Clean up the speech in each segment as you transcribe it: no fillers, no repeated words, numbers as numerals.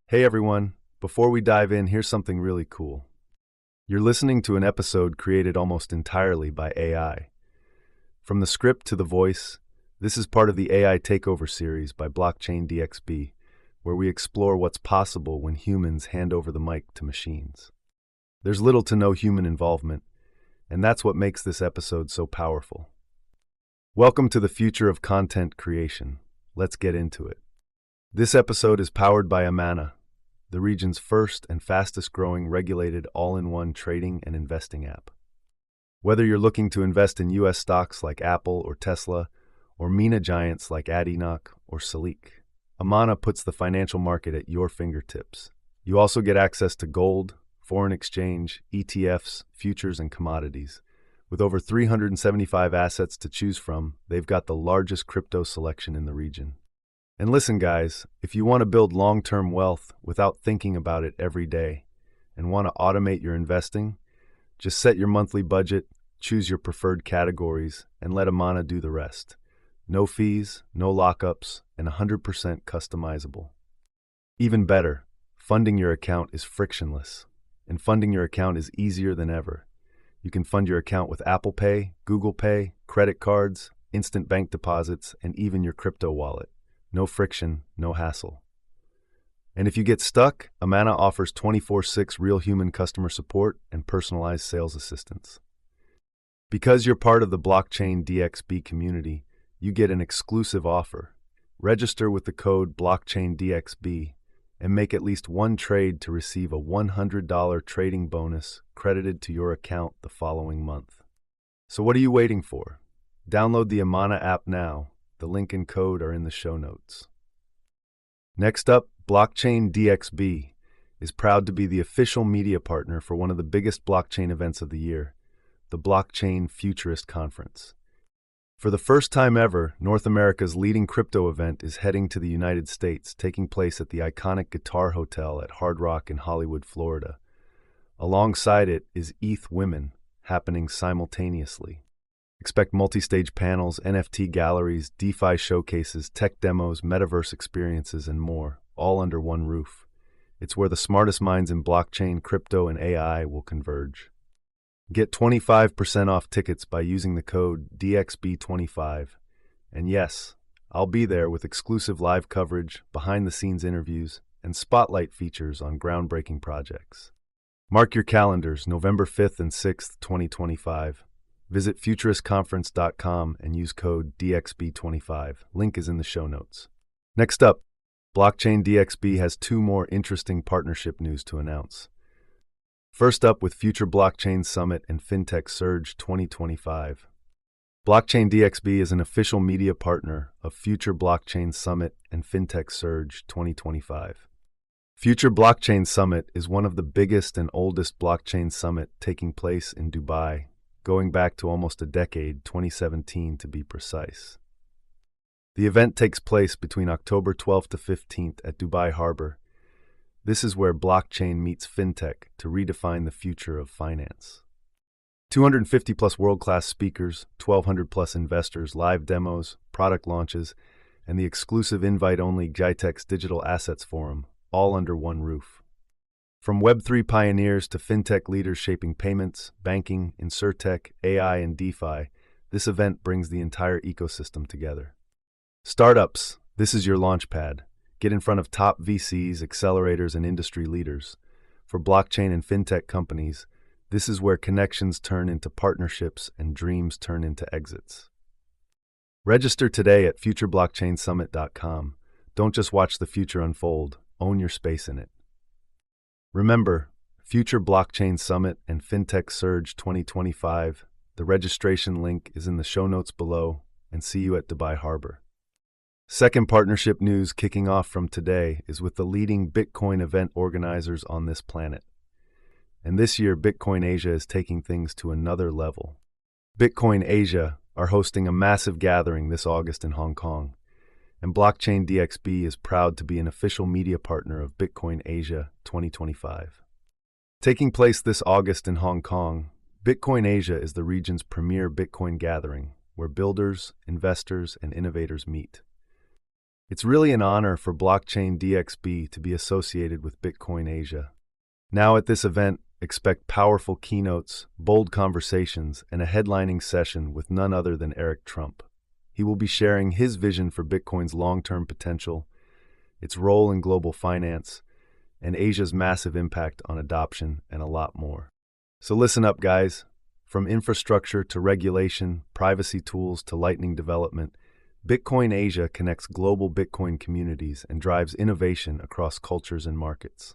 Hey everyone, before we dive in, here's something really cool. You're listening to an episode created almost entirely by AI. From the script to the voice, this is part of the AI Takeover series by Blockchain DXB, where we explore what's possible when humans hand over the mic to machines. There's little to no human involvement, and that's what makes this episode so powerful. Welcome to the future of content creation. Let's get into it. This episode is powered by Amana, the region's first and fastest-growing regulated all-in-one trading and investing app. Whether you're looking to invest in US stocks like Apple or Tesla, or MENA giants like Adinoc or Salik, Amana puts the financial market at your fingertips. You also get access to gold, foreign exchange, ETFs, futures, and commodities. With over 375 assets to choose from, they've got the largest crypto selection in the region. And listen, guys, if you want to build long-term wealth without thinking about it every day and want to automate your investing, just set your monthly budget, choose your preferred categories, and let Amana do the rest. No fees, no lockups, and 100% customizable. Even better, funding your account is frictionless, and funding your account is easier than ever. You can fund your account with Apple Pay, Google Pay, credit cards, instant bank deposits, and even your crypto wallet. No friction, no hassle. And if you get stuck, Amana offers 24/6 real human customer support and personalized sales assistance. Because you're part of the Blockchain DXB community, you get an exclusive offer. Register with the code BlockchainDXB and make at least one trade to receive a $100 trading bonus credited to your account the following month. So what are you waiting for? Download the Amana app now. The link and code are in the show notes. Next up, Blockchain DXB is proud to be the official media partner for one of the biggest blockchain events of the year, the Blockchain Futurist Conference. For the first time ever, North America's leading crypto event is heading to the United States, taking place at the iconic Guitar Hotel at Hard Rock in Hollywood, Florida. Alongside it is ETH Women, happening simultaneously. Expect multi-stage panels, NFT galleries, DeFi showcases, tech demos, metaverse experiences, and more, all under one roof. It's where the smartest minds in blockchain, crypto, and AI will converge. Get 25% off tickets by using the code DXB25. And yes, I'll be there with exclusive live coverage, behind-the-scenes interviews, and spotlight features on groundbreaking projects. Mark your calendars, November 5th and 6th, 2025. Visit futuristconference.com and use code DXB25. Link is in the show notes. Next up, Blockchain DXB has two more interesting partnership news to announce. First up, with Future Blockchain Summit and Fintech Surge 2025. Blockchain DXB is an official media partner of Future Blockchain Summit and Fintech Surge 2025. Future Blockchain Summit is one of the biggest and oldest blockchain summit taking place in Dubai, going back to almost a decade, 2017 to be precise. The event takes place between October 12th to 15th at Dubai Harbour. This is where blockchain meets fintech to redefine the future of finance. 250 plus world-class speakers, 1,200 plus investors, live demos, product launches, and the exclusive invite-only GITEX Digital Assets Forum, all under one roof. From Web3 pioneers to fintech leaders shaping payments, banking, insurtech, AI, and DeFi, this event brings the entire ecosystem together. Startups, this is your launchpad. Get in front of top VCs, accelerators, and industry leaders. For blockchain and fintech companies, this is where connections turn into partnerships and dreams turn into exits. Register today at futureblockchainsummit.com. Don't just watch the future unfold, own your space in it. Remember, Future Blockchain Summit and Fintech Surge 2025. The registration link is in the show notes below, and see you at Dubai Harbour. Second partnership news kicking off from today is with the leading Bitcoin event organizers on this planet. And this year, Bitcoin Asia is taking things to another level. Bitcoin Asia are hosting a massive gathering this August in Hong Kong, and Blockchain DXB is proud to be an official media partner of Bitcoin Asia 2025. Taking place this August in Hong Kong, Bitcoin Asia is the region's premier Bitcoin gathering, where builders, investors, and innovators meet. It's really an honor for Blockchain DXB to be associated with Bitcoin Asia. Now at this event, expect powerful keynotes, bold conversations, and a headlining session with none other than Eric Trump. He will be sharing his vision for Bitcoin's long-term potential, its role in global finance, and Asia's massive impact on adoption, and a lot more. So listen up, guys. From infrastructure to regulation, privacy tools to lightning development, Bitcoin Asia connects global Bitcoin communities and drives innovation across cultures and markets.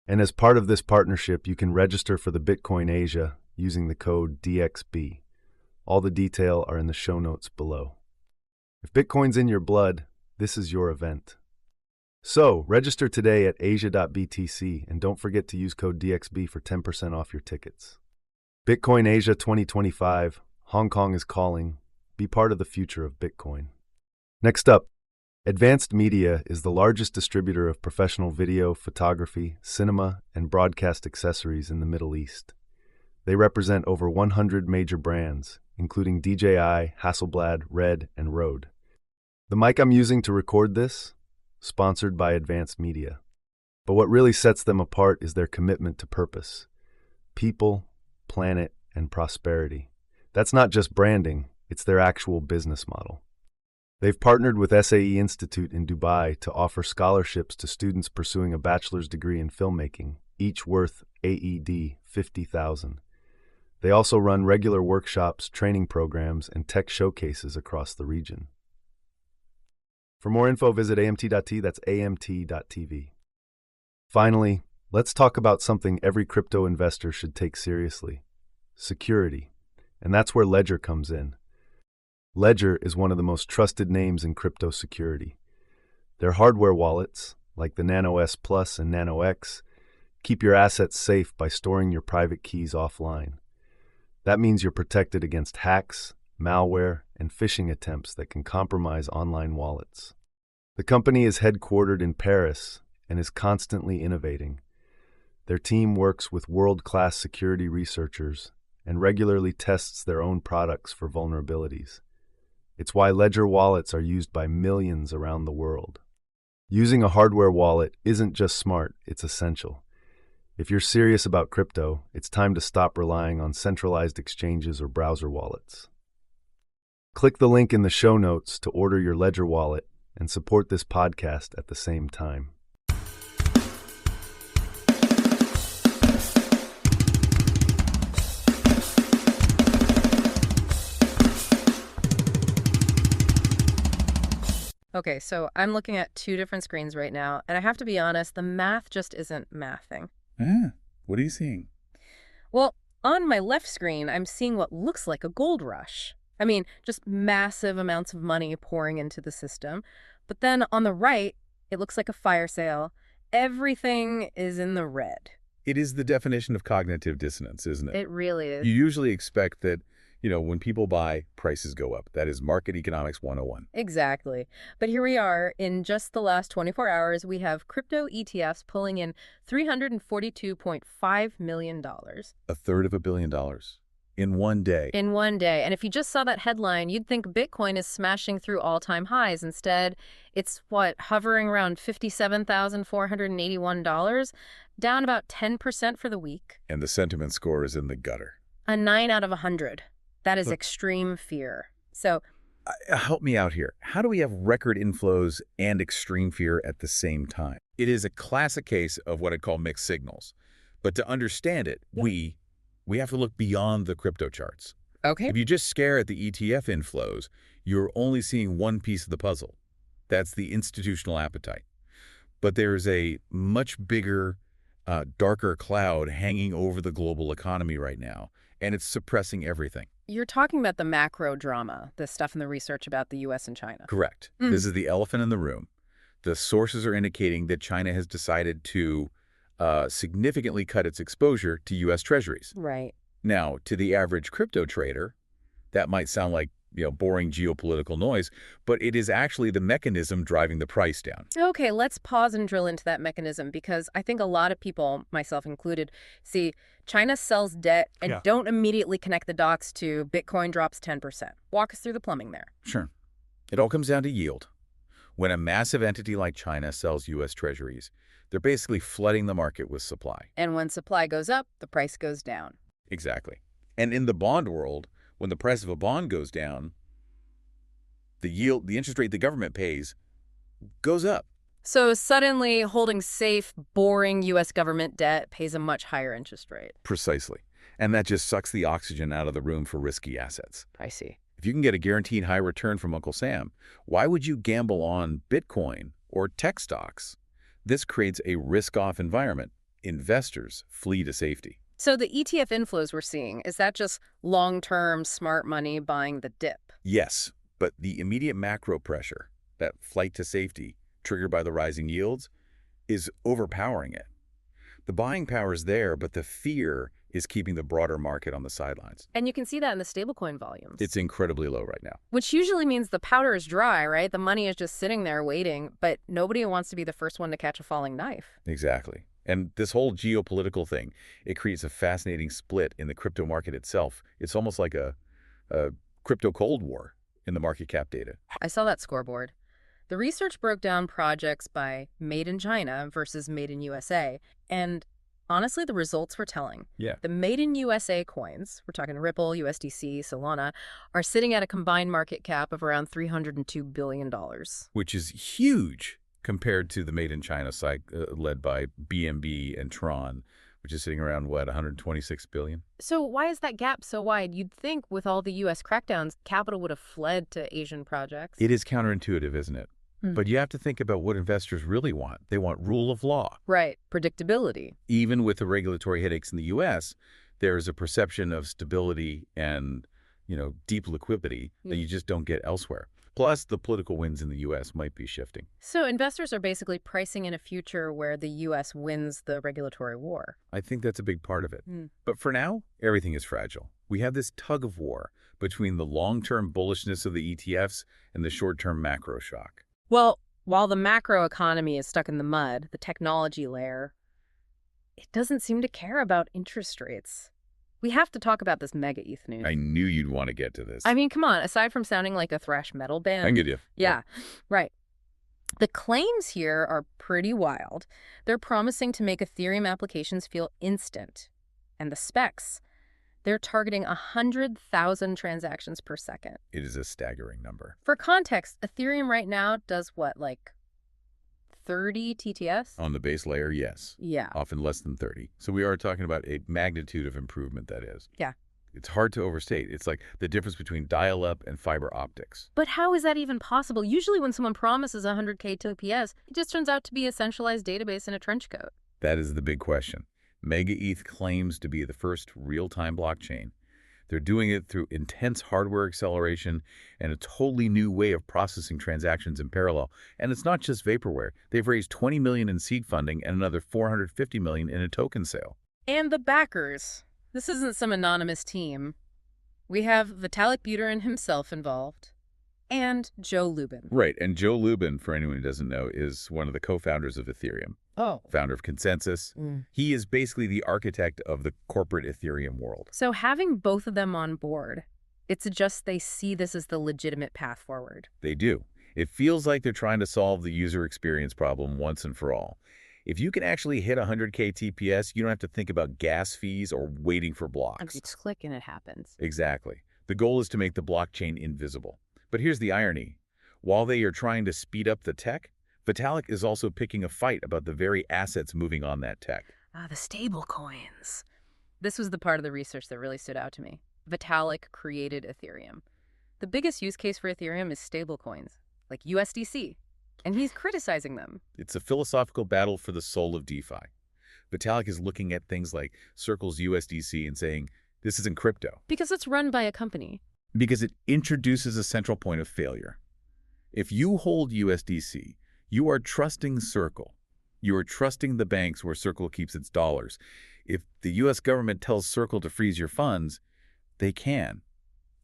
And as part of this partnership, you can register for the Bitcoin Asia using the code DXB. All the details are in the show notes below. If Bitcoin's in your blood, this is your event. So, register today at asia.btc and don't forget to use code DXB for 10% off your tickets. Bitcoin Asia 2025, Hong Kong is calling. Be part of the future of Bitcoin. Next up, Advanced Media is the largest distributor of professional video, photography, cinema, and broadcast accessories in the Middle East. They represent over 100 major brands, including DJI, Hasselblad, Red, and Rode. The mic I'm using to record this? Sponsored by Advanced Media. But what really sets them apart is their commitment to purpose. People, planet, and prosperity. That's not just branding, it's their actual business model. They've partnered with SAE Institute in Dubai to offer scholarships to students pursuing a bachelor's degree in filmmaking, each worth AED 50,000. They also run regular workshops, training programs, and tech showcases across the region. For more info, visit amt.t, that's amt.tv. Finally, let's talk about something every crypto investor should take seriously: security. And that's where Ledger comes in. Ledger is one of the most trusted names in crypto security. Their hardware wallets, like the Nano S Plus and Nano X, keep your assets safe by storing your private keys offline. That means you're protected against hacks, malware, and phishing attempts that can compromise online wallets. The company is headquartered in Paris and is constantly innovating. Their team works with world-class security researchers and regularly tests their own products for vulnerabilities. It's why Ledger wallets are used by millions around the world. Using a hardware wallet isn't just smart, it's essential. If you're serious about crypto, it's time to stop relying on centralized exchanges or browser wallets. Click the link in the show notes to order your Ledger wallet and support this podcast at the same time. Okay, so I'm looking at two different screens right now, and I have to be honest, the math just isn't mathing. What are you seeing? Well, on my left screen, I'm seeing what looks like a gold rush. I mean, just massive amounts of money pouring into the system. But then on the right, it looks like a fire sale. Everything is in the red. It is the definition of cognitive dissonance, isn't it? It really is. You usually expect that, when people buy, prices go up. That is market economics 101. Exactly. But here we are. In just the last 24 hours, we have crypto ETFs pulling in $342.5 million. A third of $1 billion in one day. In one day. And if you just saw that headline, you'd think Bitcoin is smashing through all-time highs. Instead, it's, hovering around $57,481, down about 10% for the week. And the sentiment score is in the gutter. A 9 out of 100. That is extreme fear. So, help me out here. How do we have record inflows and extreme fear at the same time? It is a classic case of what I'd call mixed signals. But to understand it, we have to look beyond the crypto charts. okay. If you just stare at the ETF inflows, you're only seeing one piece of the puzzle. That's the institutional appetite. But there's a much bigger, darker cloud hanging over the global economy right now, and it's suppressing everything. You're talking about the macro drama, the stuff in the research about the US and China. Correct. This is the elephant in the room. The sources are indicating that China has decided to significantly cut its exposure to US Treasuries. Right. Now, to the average crypto trader, that might sound like boring geopolitical noise, but it is actually the mechanism driving the price down. Okay, let's pause and drill into that mechanism, because I think a lot of people, myself included, see China sells debt and don't immediately connect the dots to Bitcoin drops 10%. Walk us through the plumbing there. Sure. It all comes down to yield. When a massive entity like China sells US Treasuries, they're basically flooding the market with supply. And when supply goes up, the price goes down. Exactly. And in the bond world, when the price of a bond goes down, the interest rate the government pays goes up. So suddenly, holding safe, boring U.S. government debt pays a much higher interest rate. Precisely. And that just sucks the oxygen out of the room for risky assets. I see. If you can get a guaranteed high return from Uncle Sam, why would you gamble on Bitcoin or tech stocks? This creates a risk-off environment. Investors flee to safety. So the ETF inflows we're seeing, is that just long-term smart money buying the dip? Yes, but the immediate macro pressure, that flight to safety, triggered by the rising yields, is overpowering it. The buying power is there, but the fear is keeping the broader market on the sidelines. And you can see that in the stablecoin volumes. It's incredibly low right now. Which usually means the powder is dry, right? The money is just sitting there waiting, but nobody wants to be the first one to catch a falling knife. Exactly. And this whole geopolitical thing, it creates a fascinating split in the crypto market itself. It's almost like a crypto Cold War in the market cap data. I saw that scoreboard. The research broke down projects by made in China versus made in USA, and honestly, the results were telling. Yeah. The made in USA coins, we're talking Ripple, USDC, Solana, are sitting at a combined market cap of around $302 billion. Which is huge compared to the made in China side led by BNB and Tron, which is sitting around, what, 126 billion? So why is that gap so wide? You'd think with all the U.S. crackdowns, capital would have fled to Asian projects. It is counterintuitive, isn't it? But you have to think about what investors really want. They want rule of law. Right. Predictability. Even with the regulatory headaches in the U.S., there is a perception of stability and, deep liquidity that you just don't get elsewhere. Plus, the political winds in the U.S. might be shifting. So investors are basically pricing in a future where the U.S. wins the regulatory war. I think that's a big part of it. But for now, everything is fragile. We have this tug of war between the long-term bullishness of the ETFs and the short-term macro shock. Well, while the macro economy is stuck in the mud, the technology layer, it doesn't seem to care about interest rates. We have to talk about this MegaETH news. I knew you'd want to get to this. I mean, come on, aside from sounding like a thrash metal band. I can get you. Yeah, right. The claims here are pretty wild. They're promising to make Ethereum applications feel instant. And the specs, they're targeting 100,000 transactions per second. It is a staggering number. For context, Ethereum right now does what, like 30 TTS? On the base layer, yes. Yeah. Often less than 30. So we are talking about a magnitude of improvement, that is. Yeah. It's hard to overstate. It's like the difference between dial-up and fiber optics. But how is that even possible? Usually when someone promises 100K TPS, it just turns out to be a centralized database in a trench coat. That is the big question. MegaETH claims to be the first real-time blockchain. They're doing it through intense hardware acceleration and a totally new way of processing transactions in parallel. And it's not just vaporware. They've raised $20 million in seed funding and another $450 million in a token sale. And the backers. This isn't some anonymous team. We have Vitalik Buterin himself involved. And Joe Lubin. Right, and Joe Lubin, for anyone who doesn't know, is one of the co-founders of Ethereum. Oh. Founder of Consensus. He is basically the architect of the corporate Ethereum world. So having both of them on board, it suggests they see this as the legitimate path forward. They do. It feels like they're trying to solve the user experience problem once and for all. If you can actually hit 100K TPS, you don't have to think about gas fees or waiting for blocks. Just click and it happens. Exactly. The goal is to make the blockchain invisible. But here's the irony. While they are trying to speed up the tech, Vitalik is also picking a fight about the very assets moving on that tech. The stable coins. This was the part of the research that really stood out to me. Vitalik created Ethereum. The biggest use case for Ethereum is stable coins, like USDC, and he's criticizing them. It's a philosophical battle for the soul of DeFi. Vitalik is looking at things like Circle's USDC and saying, this isn't crypto. Because it's run by a company. Because it introduces a central point of failure. If you hold USDC, you are trusting Circle. You are trusting the banks where Circle keeps its dollars. If the U.S. government tells Circle to freeze your funds, they can.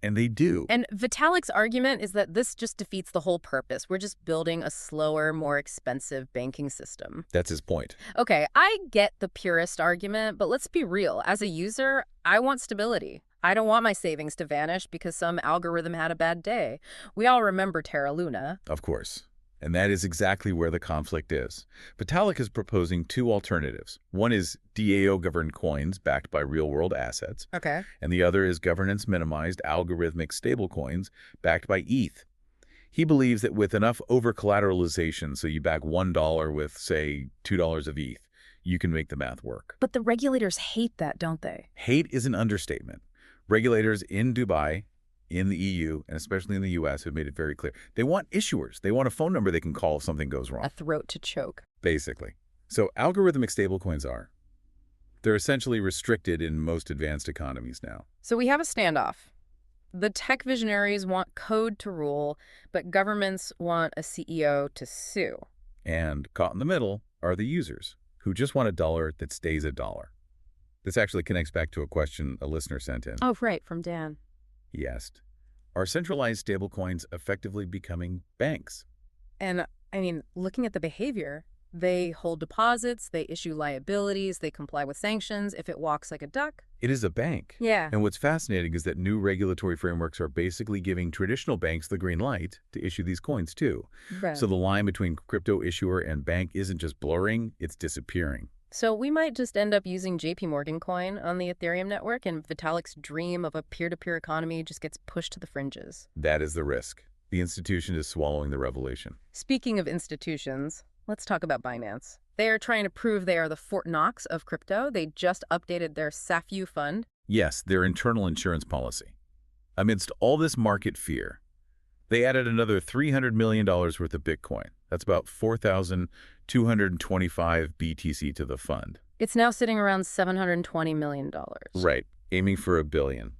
And they do. And Vitalik's argument is that this just defeats the whole purpose. We're just building a slower, more expensive banking system. That's his point. Okay, I get the purist argument, but let's be real. As a user, I want stability. I don't want my savings to vanish because some algorithm had a bad day. We all remember Terra Luna. Of course. And that is exactly where the conflict is. Vitalik is proposing two alternatives. One is DAO-governed coins backed by real-world assets, Okay. and the other is governance-minimized algorithmic stablecoins backed by ETH. He believes that with enough over-collateralization, so you back $1 with, say, $2 of ETH, you can make the math work. But the regulators hate that, don't they? Hate is an understatement. Regulators in Dubai, in the EU, and especially in the US have made it very clear. They want issuers. They want a phone number they can call if something goes wrong. A throat to choke. Basically. So algorithmic stablecoins they're essentially restricted in most advanced economies now. So we have a standoff. The tech visionaries want code to rule, but governments want a CEO to sue. And caught in the middle are the users, who just want a dollar that stays a dollar. This actually connects back to a question a listener sent in. Oh, right, from Dan. He asked, are centralized stablecoins effectively becoming banks? And, I mean, looking at the behavior, they hold deposits, they issue liabilities, they comply with sanctions if it walks like a duck. It is a bank. Yeah. And what's fascinating is that new regulatory frameworks are basically giving traditional banks the green light to issue these coins too. Right. So the line between crypto issuer and bank isn't just blurring, it's disappearing. So we might just end up using JP Morgan coin on the Ethereum network, and Vitalik's dream of a peer-to-peer economy just gets pushed to the fringes. That is the risk. The institution is swallowing the revelation. Speaking of institutions, let's talk about Binance. They are trying to prove they are the Fort Knox of crypto. They just updated their SAFU fund. Yes, their internal insurance policy. Amidst all this market fear, they added another $300 million worth of Bitcoin. That's about 4,225 BTC to the fund. It's now sitting around $720 million. Right, aiming for $1 billion.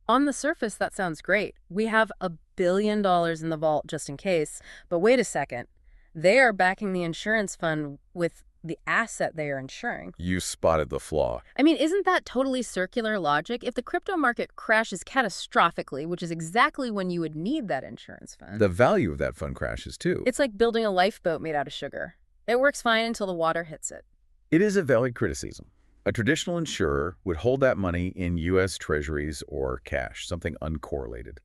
On the surface, that sounds great. We have $1 billion in the vault just in case. But wait a second. They are backing the insurance fund with the asset they are insuring. You spotted the flaw. I mean, isn't that totally circular logic? If the crypto market crashes catastrophically, which is exactly when you would need that insurance fund. The value of that fund crashes too. It's like building a lifeboat made out of sugar. It works fine until the water hits it. It is a valid criticism. A traditional insurer would hold that money in US Treasuries or cash, something uncorrelated.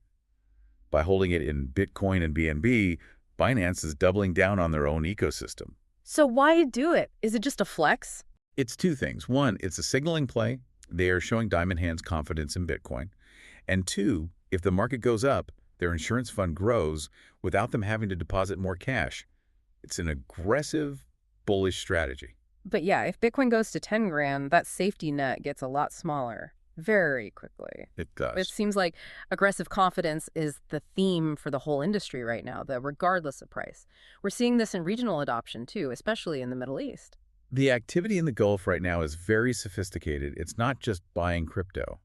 By holding it in Bitcoin and BNB, Binance is doubling down on their own ecosystem. So why do it? Is it just a flex? It's two things. One, it's a signaling play. They are showing Diamond Hands confidence in Bitcoin. And two, if the market goes up, their insurance fund grows without them having to deposit more cash. It's an aggressive, bullish strategy. But yeah, if Bitcoin goes to 10 grand, that safety net gets a lot smaller very quickly. It does. It seems like aggressive confidence is the theme for the whole industry right now, regardless of price. We're seeing this in regional adoption too, especially in the Middle East. The activity in the Gulf right now is very sophisticated. It's not just buying crypto.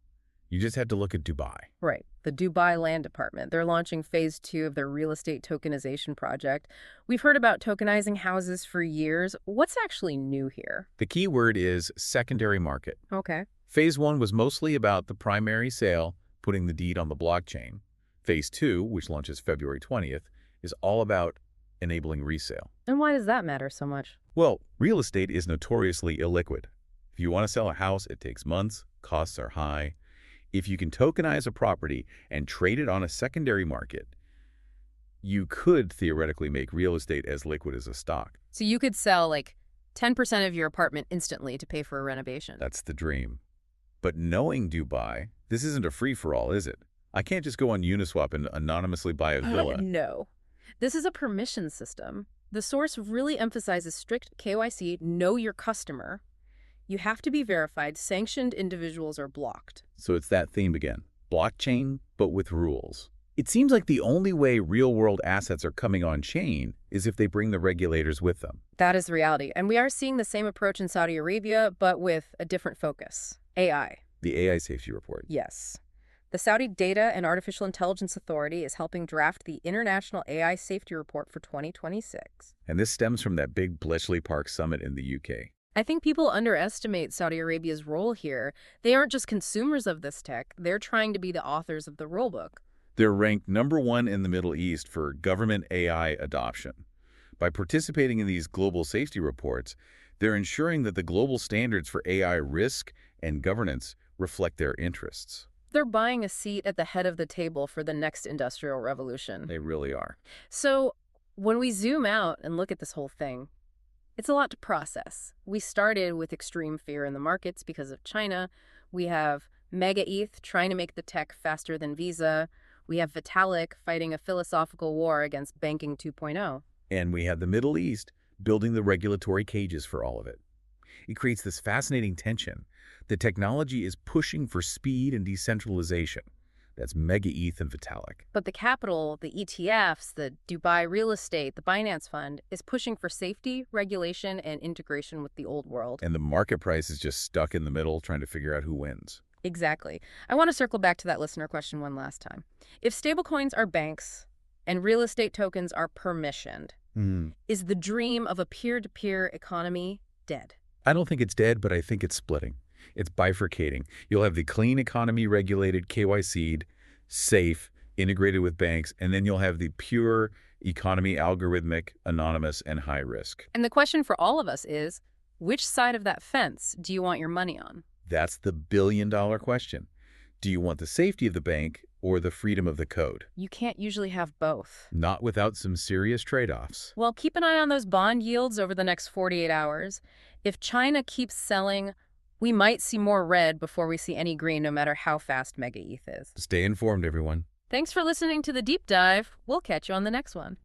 You just have to look at Dubai. Right. The Dubai Land Department. They're launching phase 2 of their real estate tokenization project. We've heard about tokenizing houses for years. What's actually new here? The key word is secondary market. Okay. Phase 1 was mostly about the primary sale, putting the deed on the blockchain. Phase 2, which launches February 20th, is all about enabling resale. And why does that matter so much? Well, real estate is notoriously illiquid. If you want to sell a house, it takes months, costs are high. If you can tokenize a property and trade it on a secondary market, you could theoretically make real estate as liquid as a stock. So you could sell like 10% of your apartment instantly to pay for a renovation. That's the dream. But knowing Dubai, this isn't a free-for-all, is it? I can't just go on Uniswap and anonymously buy a villa. No. This is a permission system. The source really emphasizes strict KYC, know your customer. You have to be verified. Sanctioned individuals are blocked. So it's that theme again. Blockchain, but with rules. It seems like the only way real-world assets are coming on-chain is if they bring the regulators with them. That is the reality. And we are seeing the same approach in Saudi Arabia, but with a different focus. AI. The AI safety report. Yes. The Saudi Data and Artificial Intelligence Authority is helping draft the International AI Safety Report for 2026. And this stems from that big Bletchley Park summit in the UK. I think people underestimate Saudi Arabia's role here. They aren't just consumers of this tech. They're trying to be the authors of the rulebook. They're ranked #1 in the Middle East for government AI adoption. By participating in these global safety reports, they're ensuring that the global standards for AI risk and governance reflect their interests. They're buying a seat at the head of the table for the next industrial revolution. They really are. So When we zoom out and look at this whole thing, it's a lot to process. We started with extreme fear in the markets because of China. We have MegaETH trying to make the tech faster than Visa. We have Vitalik fighting a philosophical war against Banking 2.0. And we have the Middle East building the regulatory cages for all of it. It creates this fascinating tension. The technology is pushing for speed and decentralization. That's MegaETH and Vitalik. But the capital, the ETFs, the Dubai real estate, the Binance Fund is pushing for safety, regulation, and integration with the old world. And the market price is just stuck in the middle trying to figure out who wins. Exactly. I want to circle back to that listener question one last time. If stablecoins are banks and real estate tokens are permissioned, is the dream of a peer-to-peer economy dead? I don't think it's dead, but I think it's splitting. It's bifurcating. You'll have the clean economy regulated, KYC'd, safe, integrated with banks, and then you'll have the pure economy algorithmic, anonymous, and high risk. And the question for all of us is, which side of that fence do you want your money on? That's the billion-dollar question. Do you want the safety of the bank or the freedom of the code? You can't usually have both. Not without some serious trade-offs. Well, keep an eye on those bond yields over the next 48 hours. If China keeps selling, we might see more red before we see any green, no matter how fast MegaETH is. Stay informed, everyone. Thanks for listening to The Deep Dive. We'll catch you on the next one.